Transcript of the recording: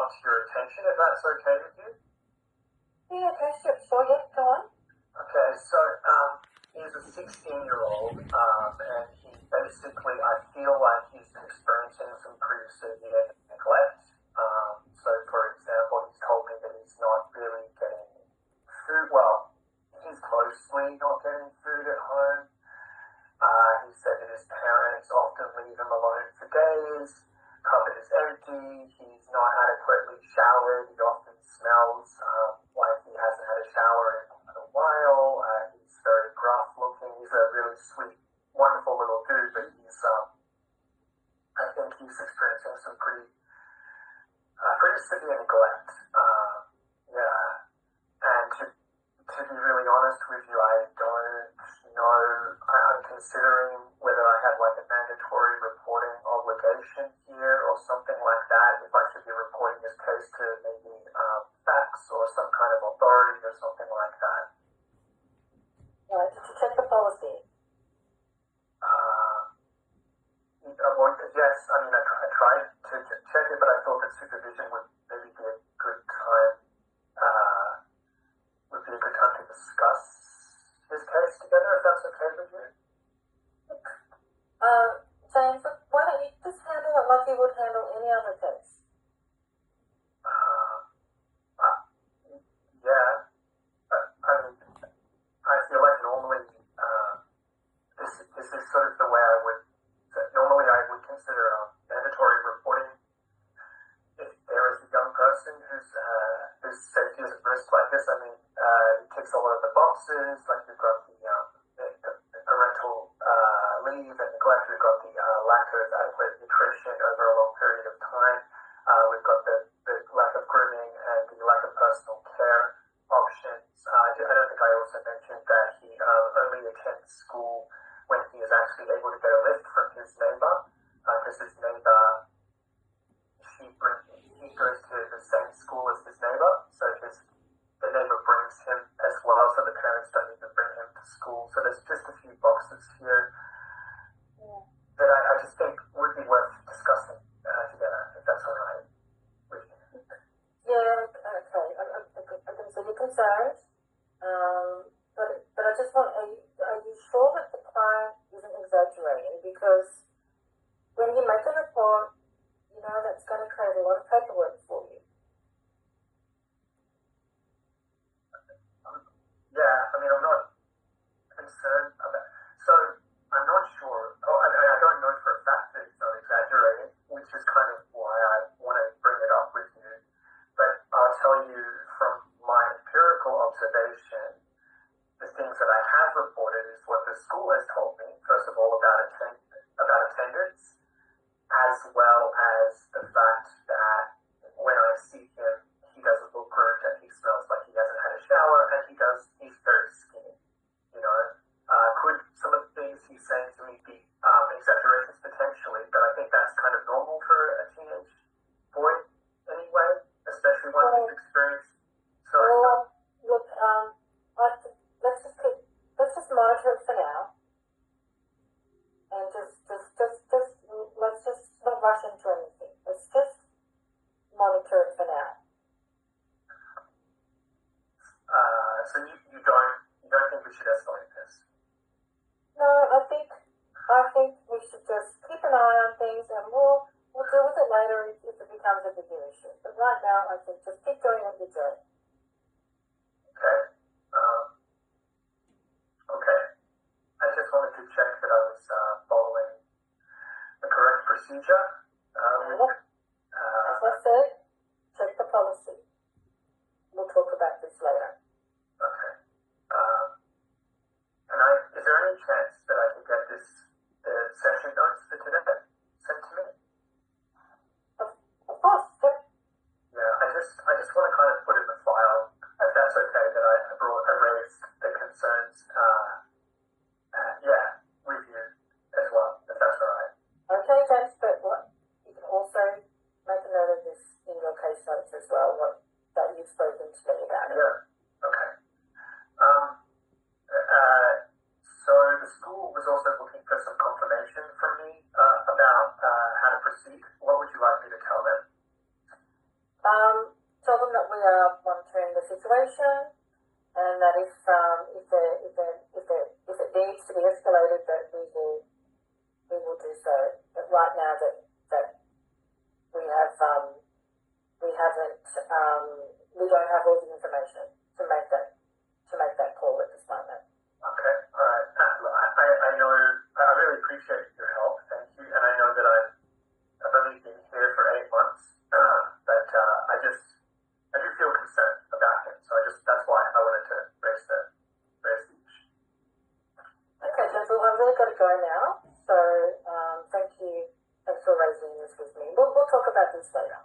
to your attention, if that's okay with you. Yeah, okay, sure, yeah, go on. Okay, so he's a 16-year-old, and he basically, I feel like he's experiencing some pretty severe neglect. So, for example, he's told me that he's not really getting food. Well, he's mostly not getting food at home. He said that his parents often leave him alone for days. Cupboard is empty. He's not adequately showered. He often smells like he hasn't had a shower in a while. He's very gruff looking. He's a really sweet, wonderful little dude, but I think he's experiencing some pretty severe neglect. Yeah. And to be really honest with you, I don't know. I'm considering whether I have like a mandatory reporting obligation here or something like that. If I should be reporting this case to maybe FACS or some kind of authority or something like that. Right, did you check the policy? Well, yes, I mean, I tried to check it, but I thought that supervision would maybe be a good time. Would be a good time to discuss his case together, if that's okay with you. James, why don't you just handle it like you would handle any other case? Yeah. I mean, I feel like normally this is sort of the way I would. Normally, I would consider mandatory reporting if there is a young person whose safety is at risk like this. I mean, it ticks a lot of the boxes. Like we've got the parental leave and neglect. We've got the lack of adequate nutrition over a long period of time. We've got the lack of grooming and the lack of personal care options. I don't think I also mentioned that he only attends school when he is actually able to get a lift from his neighbor, because his neighbor, he goes to the same school as his neighbor, so the neighbor brings him as well, so the parents don't even bring him to school. So there's just a few boxes here that I just think would be worth discussing together, if that's all right with you. Yeah, okay, I can see your concerns, but I just want, are you sure that the client isn't exaggerating? Because when you make a report, you know that's going to create a lot of paperwork for you. Yeah, I mean, I'm not concerned about. So I'm not sure. Oh, I don't know for a fact that it's not exaggerating, which is kind of why I want to bring it up with you. But I'll tell you from my empirical observation, the things that I have reported is what the school has told me. First of all, about attendance, as well as the fact that when I see him, he doesn't look groomed and he smells like he hasn't had a shower, and he's very skinny. You know, could some of the things he's saying to me be exaggerations potentially? But I think that's kind of normal for a teenage boy anyway, especially when he's experienced. Look, let's just monitor it for now, and just let's just not rush into anything. Let's just monitor it for now. So you don't think we should escalate this? No, I think we should just keep an eye on things, and we'll deal with it later if it becomes a bigger issue. But right now, I think just keep doing what you're doing. Okay. Okay. I just wanted to check that I was following the correct procedure. As I said, check the policy. We'll talk about this later. Okay. Is there any chance that I could get the session notes for today sent to me? Of course, yep. Yeah, I just want to kind of put in the file, if that's okay, that I raised the concerns, with you as well, if that's all right. Okay, James, but what situation, and that if it needs to be escalated, that we will do so. But right now, that we have we don't have all the information to make that call at this moment. Okay, all right. I know, I really appreciate your help. Thank you. And I know that I've only been here for 8 months, but I do feel concerned about him. So that's why I wanted to raise the issue. Okay, Jennifer, I've really got to go now. So thank you. Thanks for raising this with me. We'll talk about this later.